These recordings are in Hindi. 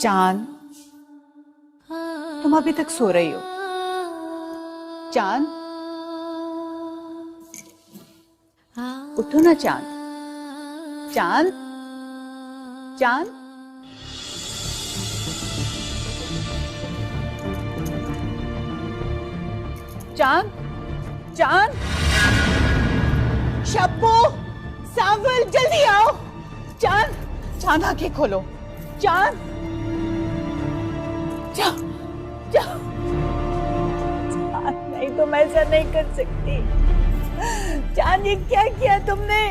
चांद, तुम अभी तक सो रही हो? चांद, उठो ना चांद। चांद, चांद, चांद, चांद, शब्बू, सांवल, जल्दी आओ। चांद, चांद आंखें खोलो। चांद, चांद, चांद, नहीं तुम ऐसा नहीं कर सकती। चांद, ये क्या किया तुमने?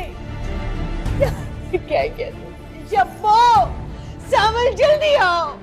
क्या किया तुमने? शब्बू, सांवल, जल्दी आओ।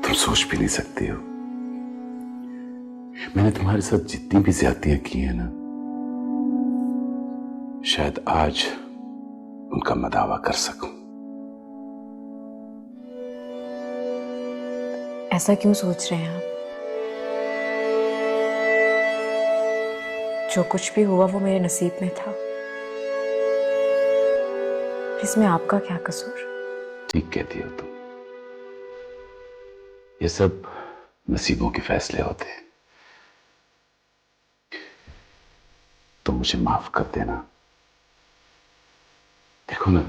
तुम सोच भी नहीं सकती हो, मैंने तुम्हारे साथ जितनी भी ज्यादतियां की है ना, शायद आज उनका मैं दावा कर सकूं। ऐसा क्यों सोच रहे हैं आप? जो कुछ भी हुआ वो मेरे नसीब में था, इसमें आपका क्या कसूर? ठीक कहती हो तुम, ये सब नसीबों के फैसले होते हैं। तो मुझे माफ कर देना। देखो ना,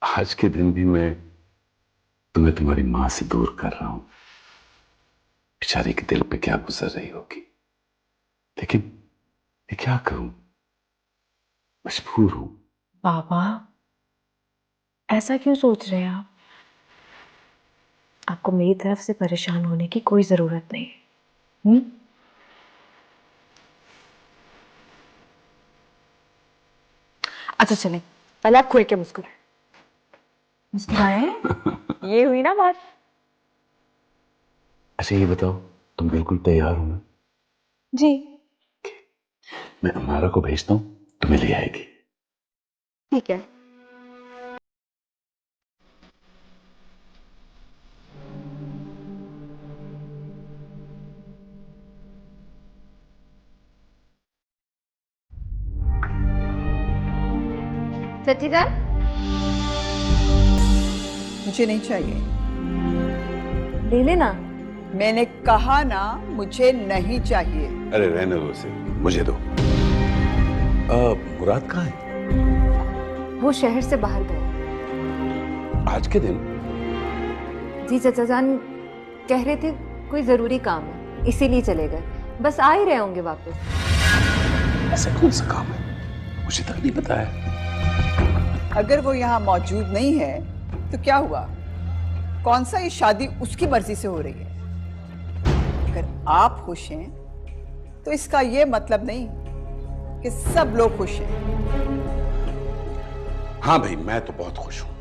आज के दिन भी मैं तुम्हें तुम्हारी मां से दूर कर रहा हूं। बेचारी के दिल पे क्या गुजर रही होगी, लेकिन मैं क्या करूं, मजबूर हूं। बाबा, ऐसा क्यों सोच रहे हैं आप? आपको मेरी तरफ से परेशान होने की कोई जरूरत नहीं है। अच्छा चलें, पहले आप खुल के मुस्कुराए। मुस्कुराए। ये हुई ना बात। अच्छा ये बताओ, तुम बिल्कुल तैयार हो ना? जी मैं अमारा को भेजता हूं, तुम्हें ले आएगी। ठीक है। सच्ची मुझे नहीं चाहिए। ले लेना। मैंने कहा ना, मुझे नहीं चाहिए। अरे रहने दो उसे, मुझे दो। मुराद कहाँ है? वो शहर से बाहर गए। आज के दिन? जी चाचा जान कह रहे थे कोई जरूरी काम है, इसीलिए चले गए। बस आ ही रहे होंगे वापस। ऐसा कौन सा काम है, मुझे तक नहीं पता है। अगर वो यहाँ मौजूद नहीं है तो क्या हुआ? कौन सा ये शादी उसकी मर्जी से हो रही है? अगर आप खुश हैं तो इसका ये मतलब नहीं कि सब लोग खुश हैं। हाँ भाई, मैं तो बहुत खुश हूं।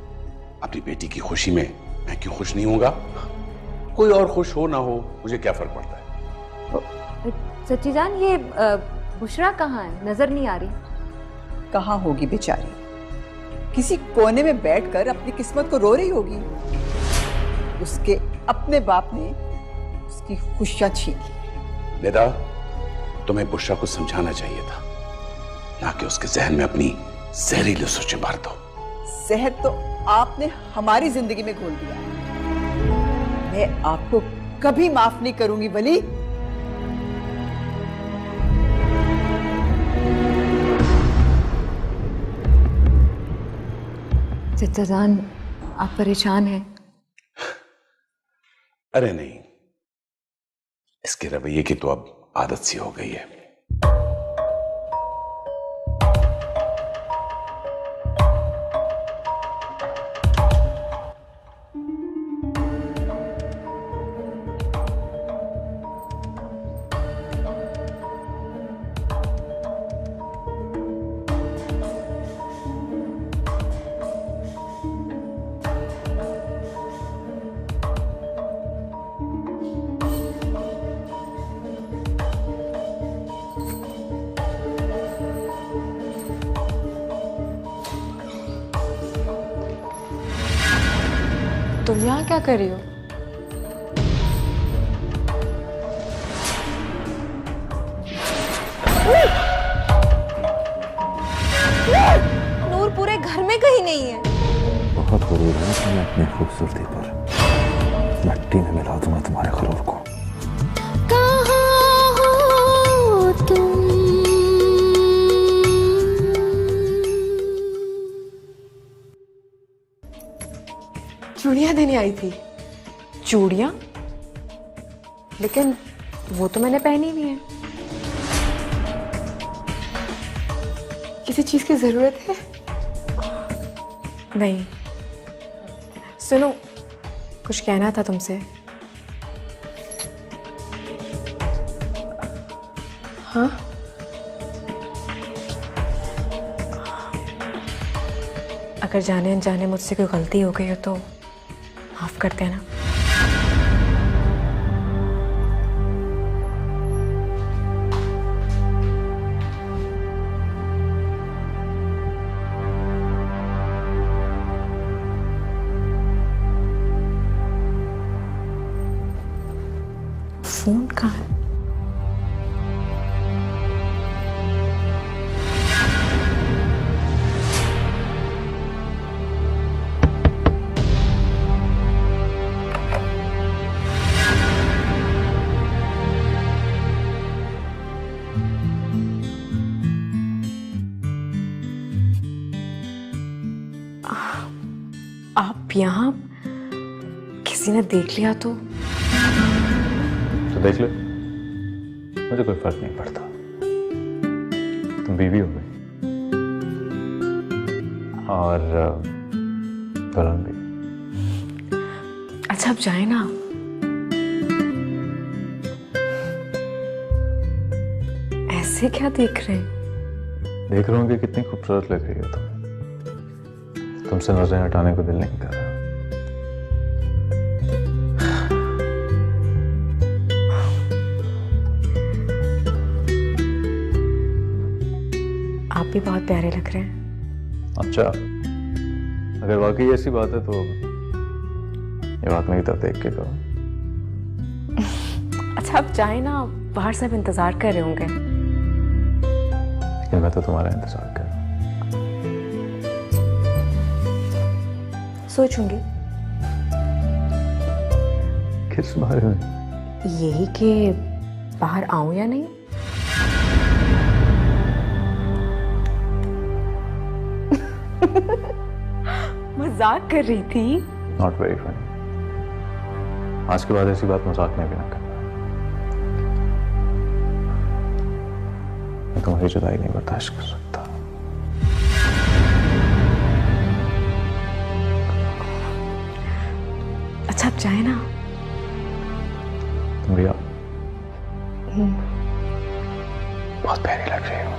अपनी बेटी की खुशी में मैं क्यों खुश नहीं होऊंगा? कोई और खुश हो ना हो, मुझे क्या फर्क पड़ता है। सच्ची जान, ये बुशरा कहाँ है? नजर नहीं आ रही। कहाँ होगी बेचारी? किसी कोने में बैठकर अपनी किस्मत को रो रही होगी। उसके अपने बाप ने उसकी खुशियां छीन ली। बेटा, तुम्हें बुशरा को समझाना चाहिए था, ना कि उसके जहन में अपनी जहरीली सोचें भर दो। जहर तो आपने हमारी जिंदगी में घोल दिया। मैं आपको कभी माफ नहीं करूंगी वली। चचा जान, आप परेशान हैं? अरे नहीं, इसके रवैये की तो अब आदत सी हो गई है। तुम यहाँ क्या कर रही हो? नूर पूरे घर में कहीं नहीं है। बहुत गरूर है तुम्हें अपनी खूबसूरती पर। मिट्टी में मिला दूंगा तुम्हारे गरूर को। कहाँ हो तुम? चूड़ियां देने आई थी। चूड़ियां? लेकिन वो तो मैंने पहनी नहीं है। किसी चीज की जरूरत है? नहीं। सुनो, कुछ कहना था तुमसे। हाँ? अगर जाने अनजाने मुझसे कोई गलती हो गई हो तो माफ कर देना। फोन कहाँ है? आप यहाँ? किसी ने देख लिया तो देख ले, मुझे कोई फर्क नहीं पड़ता। तुम बीवी हो गई और दुल्हन भी। अच्छा, अब जाए ना। ऐसे क्या देख रहे हैं? देख रहा हूँ कि कितनी खूबसूरत लग रही हो तुम। तुमसे नजरें हटाने को दिल नहीं कर रहा। आप भी बहुत प्यारे लग रहे हैं। अच्छा, अगर वाकई ऐसी बात है तो ये बात मेरी तरफ देख के करो। अच्छा, अब जाए ना, बाहर सब इंतजार कर रहे होंगे। लेकिन मैं तो तुम्हारा इंतजार कर रहा हूं। सोचूंगी। किस बारे में? यही कि बाहर आऊं या नहीं। मजाक कर रही थी। Not very funny. आज के बाद ऐसी बात मजाक में भी ना करना। मैं तुम्हारी जुदाई नहीं बर्दाश्त कर सकता। अच्छा, अब जाए ना। तुम रिया बहुत प्यारी लग रही हो।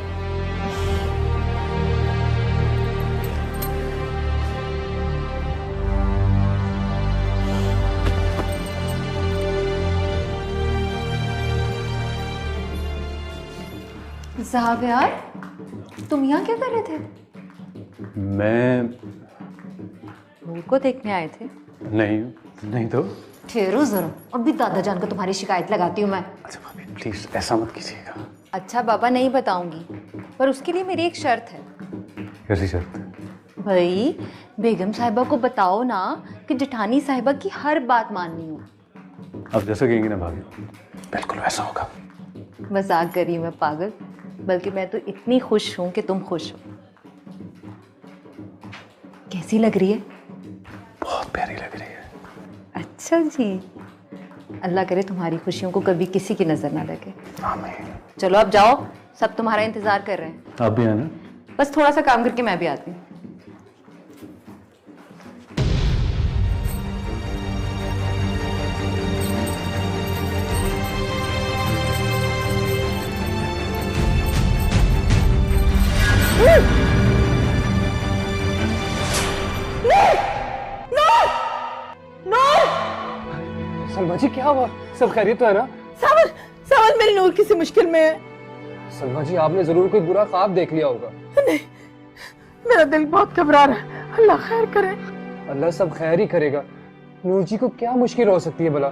साहब यार, तुम यहाँ क्या कर रहे थे? मैं नूर को देखने आए थे? नहीं तो। ठहरो जरा, अभी दादा जान को तुम्हारी शिकायत लगाती हूँ मैं। अच्छा भाभी प्लीज ऐसा मत कीजिएगा। अच्छा बाबा, नहीं बताऊंगी, पर उसके लिए मेरी एक शर्त है। कैसी शर्त? भाई, बेगम साहिबा को बताओ ना कि जेठानी साहिबा की हर बात माननी हो। अब जैसा कहेंगी ना भाभी, बिल्कुल वैसा होगा। मजाक करी मैं पागल, बल्कि मैं तो इतनी खुश हूं कि तुम खुश हो। कैसी लग रही है? बहुत प्यारी लग रही है। अच्छा जी, अल्लाह करे तुम्हारी खुशियों को कभी किसी की नजर ना लगे। आमीन। चलो अब जाओ, सब तुम्हारा इंतजार कर रहे हैं। आप भी आना। बस थोड़ा सा काम करके मैं भी आती हूँ। सलमा जी क्या हुआ? सब खैरियत तो है ना? सावन मेरी नूर किसी मुश्किल में है। सलमा जी आपने जरूर कोई बुरा ख्वाब देख लिया होगा। नहीं, मेरा दिल बहुत घबरा रहा है। अल्लाह खैर करे। अल्लाह सब खैर ही करेगा। नूर जी को क्या मुश्किल हो सकती है भला?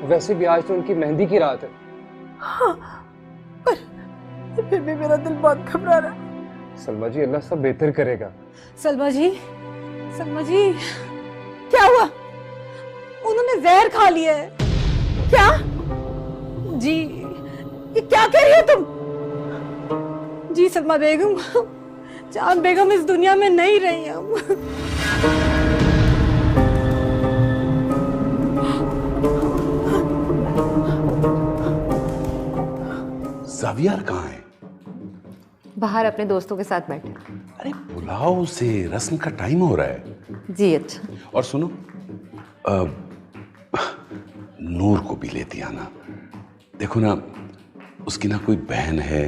वैसे भी आज तो उनकी मेहंदी की रात है। हाँ, पर फिर भी मेरा दिल बहुत घबरा रहा है। सलमा जी अल्लाह सब बेहतर करेगा। सलमा जी क्या हुआ? उन्होंने जहर खा लिया है। क्या? जी ये क्या कह रही हो तुम? जी सलमा बेगम, चांद बेगम इस दुनिया में नहीं रही हम। जावियर कहाँ है? बाहर अपने दोस्तों के साथ बैठे। अरे बुलाओ उसे, रस्म का टाइम हो रहा है। जी अच्छा। और सुनो, नूर को भी लेती आना। देखो ना, उसकी ना कोई बहन है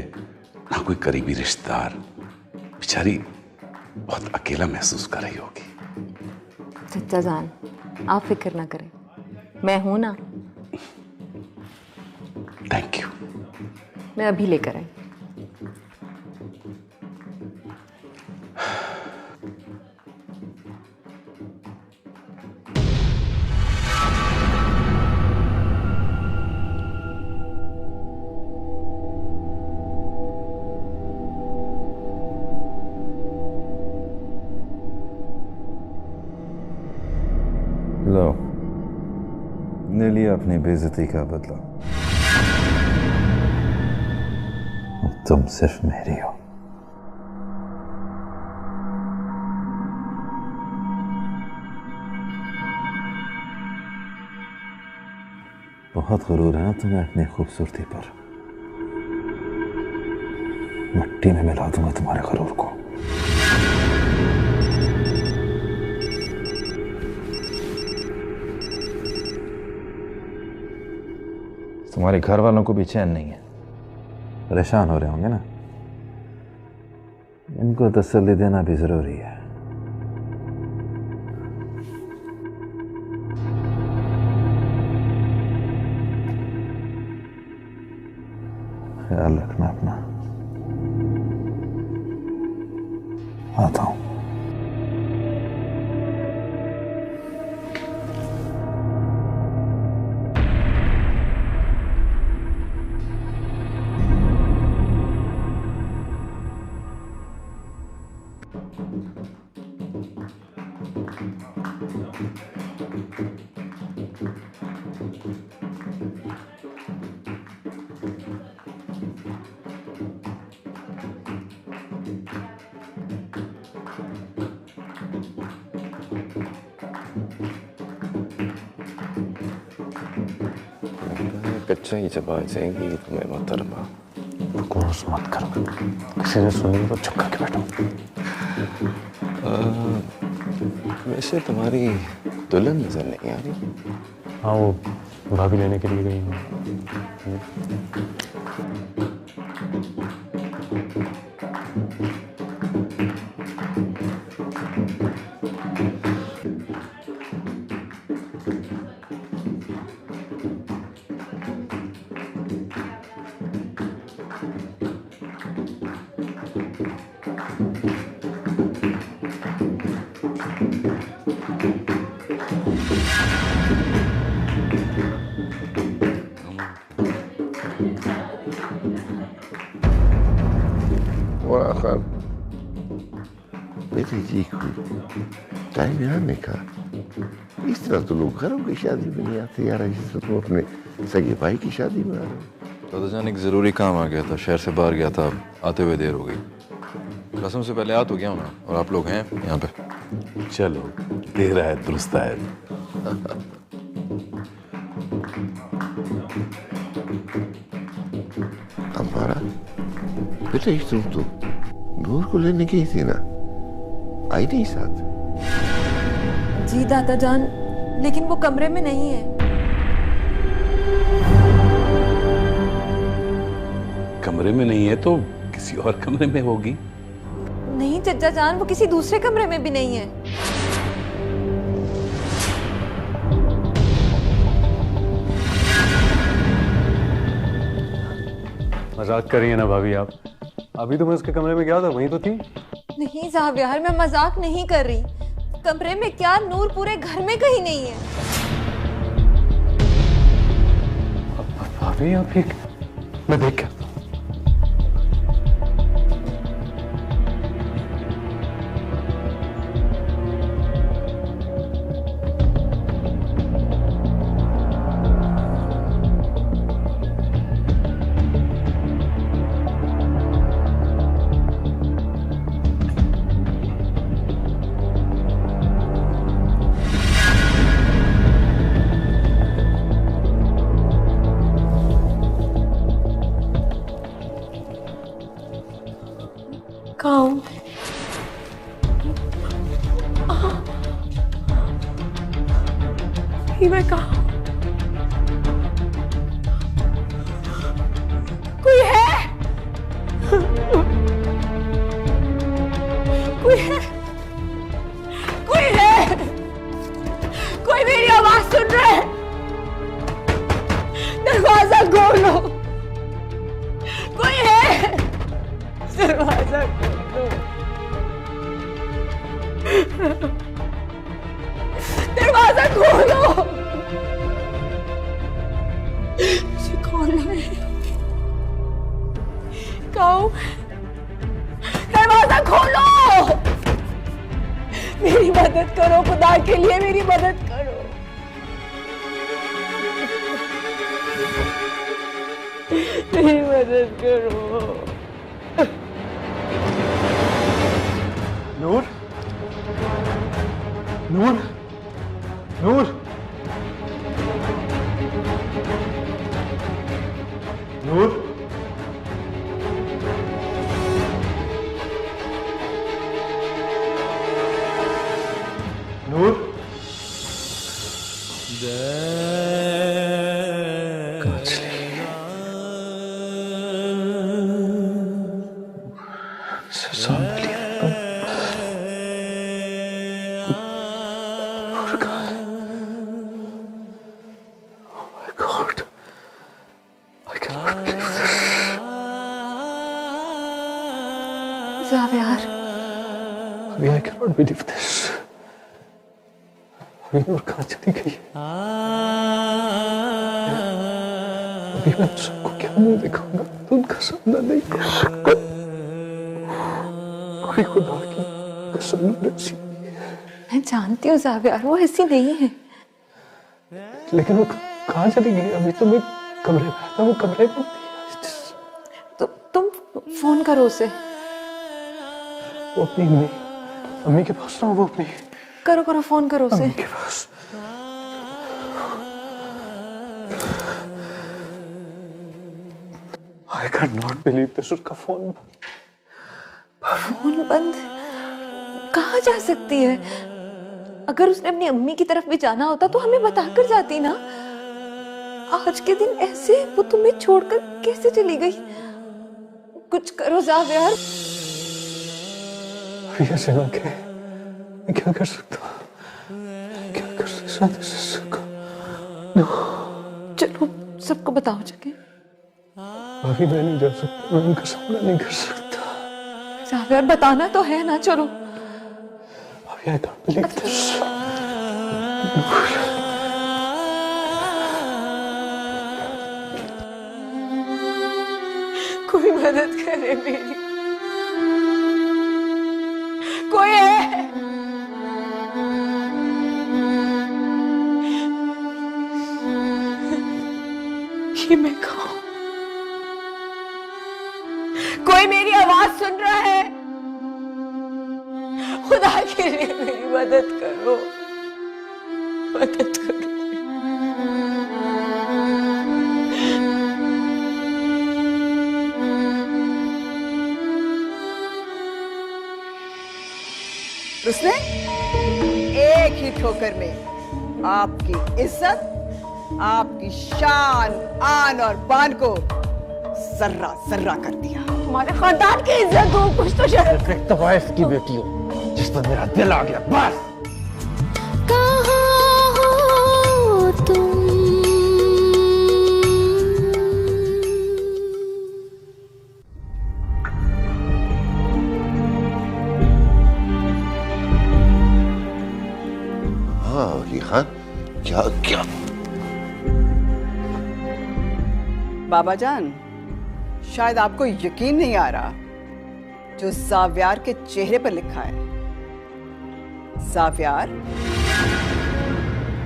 ना कोई करीबी रिश्तेदार, बेचारी बहुत अकेला महसूस कर रही होगी। चचा जान, आप फिक्र ना करें, मैं हूं ना। Thank you. मैं अभी लेकर आई। लो, ले लिया अपनी बेइज्जती का बदला। अब तुम सिर्फ मेरी हो। बहुत गुरूर है ना तुम्हें अपनी खूबसूरती पर। मिट्टी में मिला दूंगा तुम्हारे गुरूर को। तुम्हारे घर वालों को भी चैन नहीं है, परेशान हो रहे होंगे ना। इनको तसल्ली देना भी जरूरी है। ख्याल रखना अपना। आता हूं। कच्चा ही चबा जाएंगी तुम्हें मोहतरमा। बकवास मत करो, किसी ने सुनी तो चुप करके बैठो। वैसे तुम्हारी दुल्हन नजर नहीं आ रही। हाँ, वो भाभी लेने के लिए गई हैं। और आखिर बेटी ठीक हुई, टाइम आने का। इस तरह तो लोग घरों की शादी में नहीं आते यार, जिस तरह तुम अपने सगे भाई की शादी में आ रहे हो। दादा जान एक जरूरी काम आ गया था, शहर से बाहर गया था, आते हुए देर हो गई। रस्म से पहले आ तो गया हूं ना, और आप लोग हैं यहाँ पे। चलो, देर है दुरुस्त है। अम्बारा, बेटा इस तुम तो नूर को लेने गई थी ना, आई नहीं साथ? जी दादा जान, लेकिन वो कमरे में नहीं है। कमरे में नहीं है तो किसी और कमरे में होगी। नहीं चचा जान, वो किसी दूसरे कमरे में भी नहीं है। मजाक कर रही है ना भाभी आप? अभी तो मैं उसके कमरे में गया था, वहीं तो थी। नहीं ज़ावियार, मैं मजाक नहीं कर रही। कमरे में क्या, नूर पूरे घर में कहीं नहीं है। भाभी आप एक, मैं देख के आता हूं। कहाँ? मैं कहाँ? कोई है? कोई है? कोई है? कोई मेरी आवाज सुन रहा है? दरवाजा खोलो। कोई है? दरवाजा खोलो। दरवाजा खोलो। मुझे खोलना है। काऊ, दरवाजा खोलो। मेरी मदद करो, खुदा के लिए मेरी मदद करो। मेरी मदद करो। नूर, नूर, नूर, नूर, नूर। कहाँ चली गई? सांभ लिया। ज़ावियार, अभी I cannot believe this. अभी नूर कहाँ चली गई? अभी मैं सबको क्या मुंह दिखाऊंगा? तो उनका सामना नहीं कर सकता। कोई खुदा की कसम ऐसी। मैं जानती हूँ ज़ावियार, वो ऐसी नहीं है। लेकिन वो कहाँ चली गई? अभी तो मैं कमरे में था, वो कमरे में तो तुम फोन करो उसे। वो अपनी अम्मी के पास ना, वो अपनी करो करो, फोन करो उसे। अम्मी के पास। I cannot believe this. उसका फोन बंद कहाँ जा सकती है? अगर उसने अपनी अम्मी की तरफ भी जाना होता तो हमें बताकर जाती ना। आज के दिन ऐसे वो तुम्हें छोड़कर कैसे चली गई? कुछ करो ज़ावियार। ऐसे ना के मैं क्या कर सकता हूँ? क्या कर सकता? चलो सबको बताओ जाके। अभी मैं नहीं जा सकता, मैं उनका सामना नहीं कर सकता। ज़ावियार बताना तो है ना, चलो। अभी I can't believe this. कोई मदद करे मेरी। कोई है? ये मैं कहूं? कोई मेरी आवाज सुन रहा है? खुदा के लिए मेरी मदद करो, मदद करो। उसने एक ही ठोकर में आपकी इज्जत, आपकी शान, आन और बान को जर्रा जर्रा कर दिया। हमारे खानदान की इज्जत हो, कुछ तो शर्म। एक तवाइफ की बेटी हो जिस पर मेरा दिल आ गया, बस। कहाँ हो तुम? हाँ वकील खान, क्या क्या? बाबा जान, शायद आपको यकीन नहीं आ रहा जो ज़ावियार के चेहरे पर लिखा है। ज़ावियार,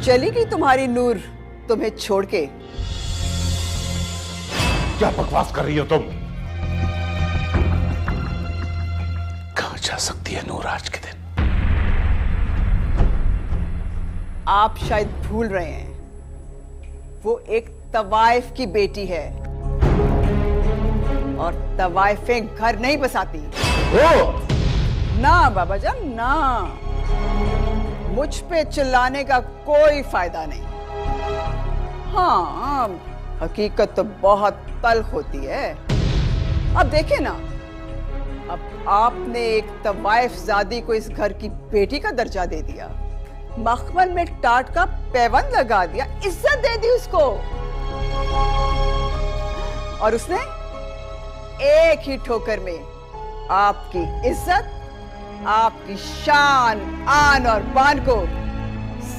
चली गई तुम्हारी नूर तुम्हें छोड़ के। क्या बकवास कर रही हो तुम? कहां जा सकती है नूर आज के दिन? आप शायद भूल रहे हैं, वो एक तवाइफ की बेटी है और तवाइफें घर नहीं बसाती। ना बाबा जान ना, मुझ पे चिल्लाने का कोई फायदा नहीं। हाँ, हकीकत तो बहुत तल्ख होती है। अब देखे ना, अब आपने एक तवाइफ ज़ादी को इस घर की बेटी का दर्जा दे दिया, मखमल में टाट का पैबंद लगा दिया, इज्जत दे दी उसको, और उसने एक ही ठोकर में आपकी इज्जत, आपकी शान, आन और बान को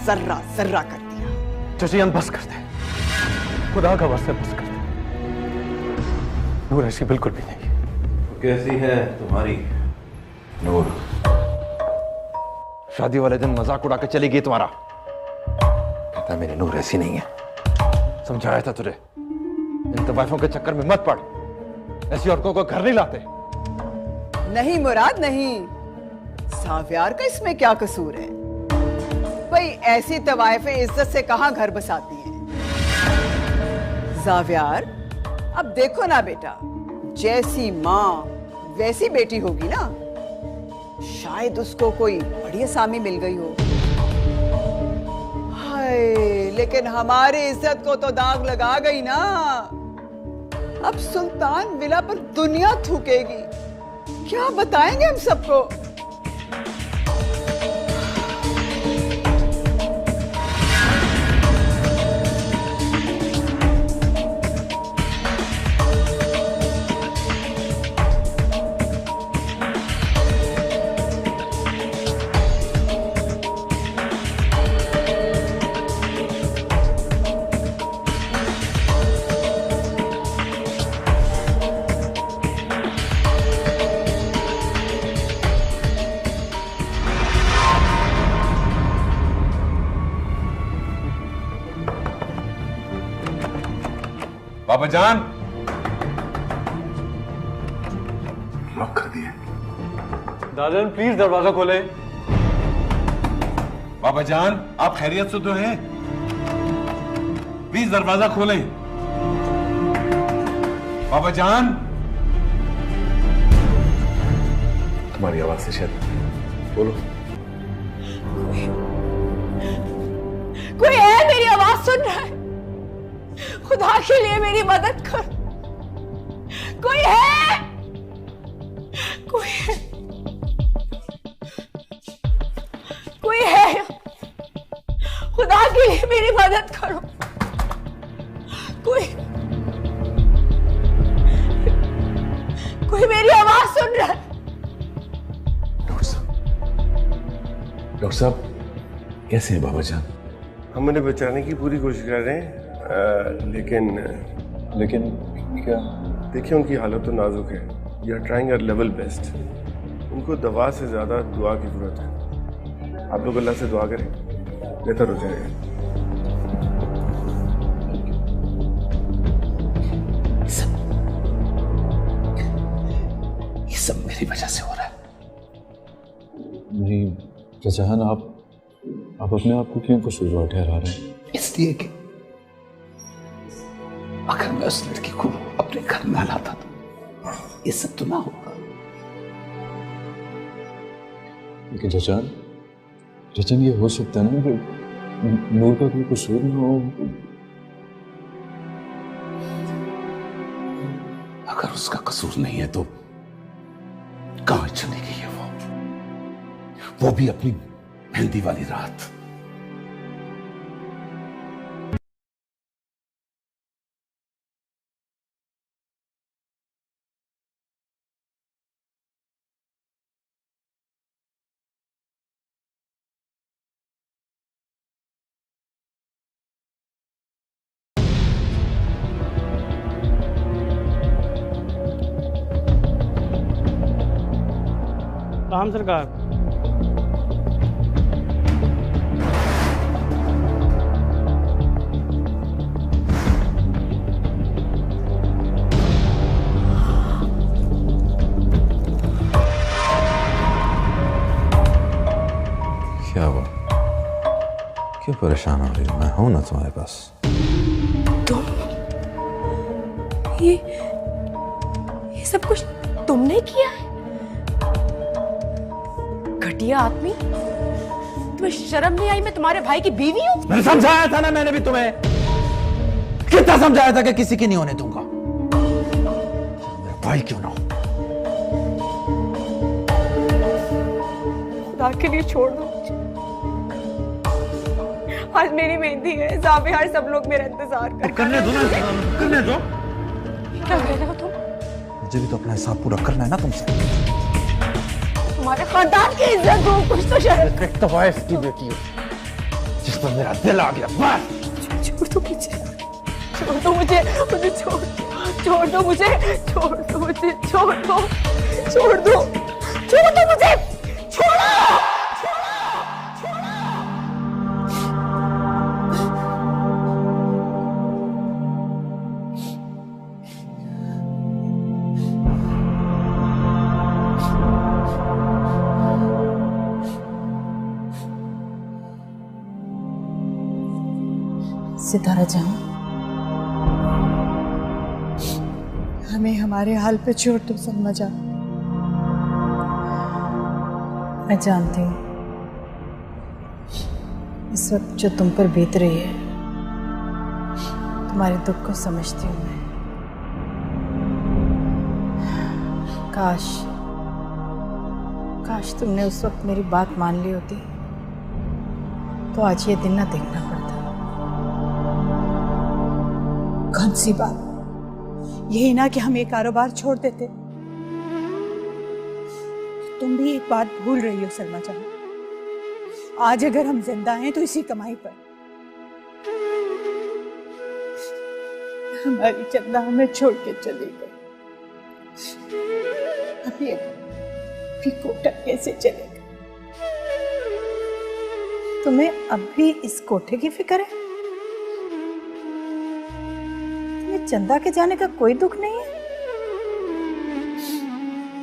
जर्रा जर्रा कर दिया। चचियन बस कर दे, खुदा का वास्ते बस कर दे। नूर ऐसी बिल्कुल भी नहीं। कैसी है तुम्हारी नूर? शादी वाले दिन मजाक उड़ा के चली गई तुम्हारा। कहता मेरी नूर ऐसी नहीं है। समझाया था तुझे, इन तवाइफों के चक्कर में मत पड़, ऐसी औरतों को घर नहीं लाते। नहीं मुराद नहीं, ज़ावियार का इसमें क्या कसूर है? भाई ऐसी तवाइफें इज्जत से कहां घर बसाती हैं? ज़ावियार, अब देखो ना बेटा, जैसी माँ वैसी बेटी होगी ना। शायद उसको कोई बड़ी असामी मिल गई हो। हाय, लेकिन हमारी इज्जत को तो दाग लगा गई ना। अब सुल्तान विला पर दुनिया थूकेगी, क्या बताएंगे हम सबको? बाबा जान, लॉक कर दिए। दादाजान प्लीज दरवाजा खोले। बाबा जान, आप खैरियत से तो हैं? प्लीज दरवाजा खोलें। बाबा जान, तुम्हारी आवाज से शायद, बोलो। कोई है मेरी आवाज सुन रहा है? खुदा के लिए मेरी मदद कर। कोई है? कोई है? कोई है? खुदा के लिए मेरी मदद करो। कोई मेरी आवाज सुन रहा है? डॉक्टर साहब कैसे हैं बाबा जान? हम उन्हें बचाने की पूरी कोशिश कर रहे हैं, लेकिन क्या? देखिए उनकी हालत तो नाजुक है। We are trying our level best. उनको दवा से ज़्यादा दुआ की ज़रूरत है। आप लोग अल्लाह से दुआ करें, बेहतर हो जाएगा। ये सब मेरी वजह से हो रहा है। नहीं जहान, आप अपने आप को क्यों कसूरवार ठहरा रहे हैं? इसलिए कि अगर मैं उस लड़की को अपने घर में लाता तो ये सब तो ना होगा। लेकिन चचान ये हो सकता है ना कि नूर का कोई कसूर ना हो। अगर उसका कसूर नहीं है तो कहां चली गई है वो भी अपनी मेहंदी वाली रात। राम सरकार। क्या हुआ? क्यों परेशान हो रही हो? मैं हूं ना तुम्हारे पास। तुम ये सब कुछ तुमने किया है? घटिया आदमी, तुम्हें शर्म नहीं आई? मैं तुम्हारे भाई की बीवी हूं। मैंने समझाया था ना, मैंने भी तुम्हें कितना समझाया था कि किसी की नहीं होने दूंगा। मेरा भाई क्यों ना हो। खुदा के लिए छोड़ दो मुझे। आज मेरी मेहंदी है, ज़ाबिहार सब लोग मेरा इंतजार करने दो ना, करने दो। क्या कह रहे हो तुम? मुझे भी तो अपना हिसाब पूरा करना है ना तुमसे। तुम्हारे खानदान की इज्जत दो, कुछ तो शर्म। एक तो वाइफ की बेटी हो जिस पर मेरा दिल आ गया। बस छोड़ दो मुझे, छोड़ दो मुझे, मुझे छोड़ दो मुझे, छोड़ दो मुझे, छोड़ दो, छोड़ दो, छोड़ दो मुझे, छोड़ो। सितारा जहां, हमें हमारे हाल पे छोड़ दो सलमा जान। मैं जानती हूँ इस वक्त जो तुम पर बीत रही है, तुम्हारे दुख को समझती हूँ मैं। काश तुमने उस वक्त मेरी बात मान ली होती तो आज ये दिन ना देखना पड़ता। कौन सी बात? यही ना कि हम ये कारोबार छोड़ देते। तुम भी एक बात भूल रही हो सलमा जान, आज अगर हम जिंदा हैं तो इसी कमाई पर। हमारी चंदा हमें छोड़ के चली गई, अभी कोटा कैसे चलेगा? तुम्हें अब भी इस कोठे की फिक्र है? तुम्हें चंदा के जाने का कोई दुख नहीं है?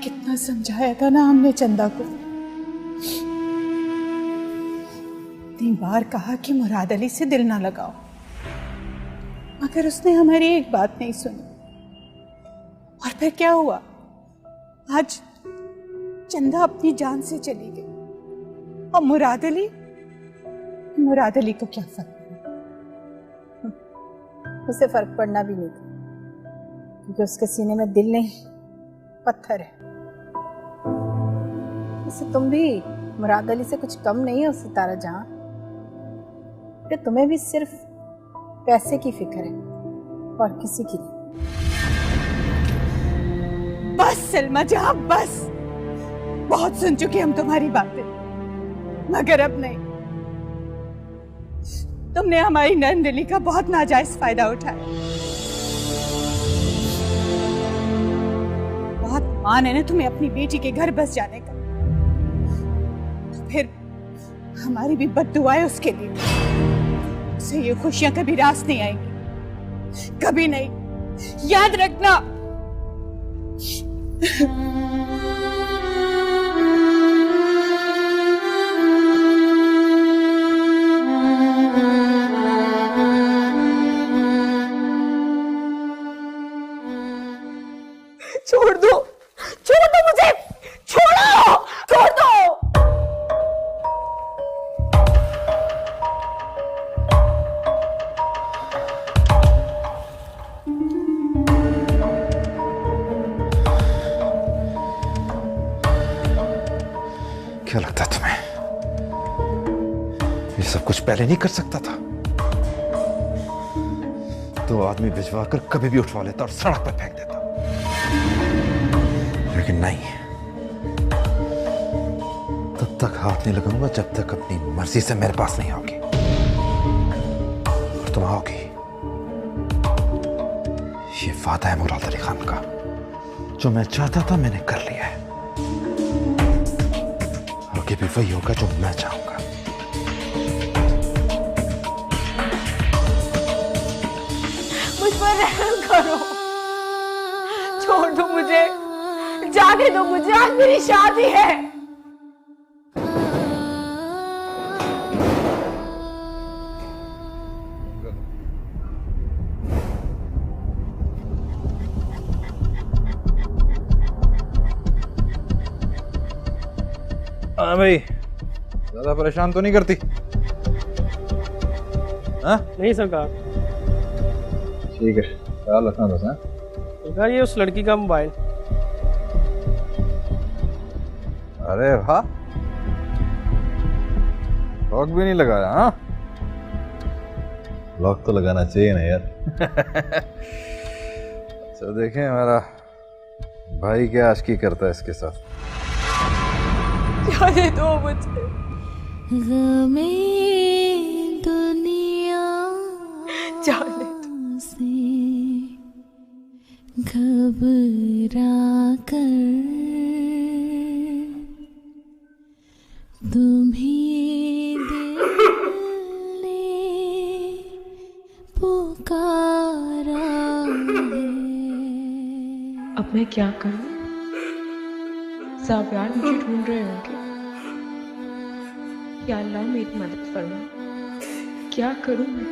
कितना समझाया था ना हमने चंदा को, इतनी बार कहा कि मुराद अली से दिल ना लगाओ, मगर उसने हमारी एक बात नहीं सुनी। और फिर क्या हुआ? आज चंदा अपनी जान से चली गई और मुराद अली को क्या फर्क पड़ा? उसे फर्क पड़ना भी नहीं था, क्योंकि उसके सीने में दिल नहीं पत्थर है। वैसे तुम भी मुराद अली से कुछ कम नहीं हो सितारा जहां, कि तुम्हें भी सिर्फ पैसे की फिक्र है और किसी की नहीं। बस सलमा जहां, बस, बहुत सुन चुके हम तुम्हारी बातें, मगर अब नहीं। तुमने हमारी नर्म दिली का बहुत नाजायज फायदा उठाया। बहुत मान है ना तुम्हें अपनी बेटी के घर बस जाने का, तो फिर हमारी भी बद्दुआएं उसके लिए। उसे ये खुशियां कभी रास नहीं आएंगी, कभी नहीं, याद रखना। छोड़ दो मुझे, छोड़ो, छोड़ दो। क्या लगता है तुम्हें ये सब कुछ पहले नहीं कर सकता था? तो आदमी भिजवा कर कभी भी उठवा लेता और सड़क पर फेंक देता, लेकिन नहीं, तब तक हाथ नहीं लगाऊंगा जब तक अपनी मर्जी से मेरे पास नहीं आओगी। और तुम आओगी, ये वादा है मुराद अली खान का। जो मैं चाहता था मैंने कर लिया है, आगे भी वही होगा जो मैं चाहूंगा। मुझ पर रहम करो, छोड़ दो मुझे, जाने दो मुझे, आज मेरी शादी है। हाँ भाई, ज्यादा परेशान तो नहीं करती? हाँ? नहीं सरकार। ठीक है, ख्याल रखना बस। हाँ सरकार, ये उस लड़की का मोबाइल। अरे वाह, लॉक भी नहीं लगाया? हाँ, लॉक तो लगाना चाहिए ना यार। तो देखें हमारा भाई क्या आशिकी करता है इसके साथ। जाने दो मुझे। गमे दुनिया जाने से घबरा कर तुम्हें दिल ने पुकारा है। अब मैं क्या करूं? सब यार मुझे ढूंढ रहे होंगे। या अल्लाह मेरी मदद फरमा, क्या करूं मैं?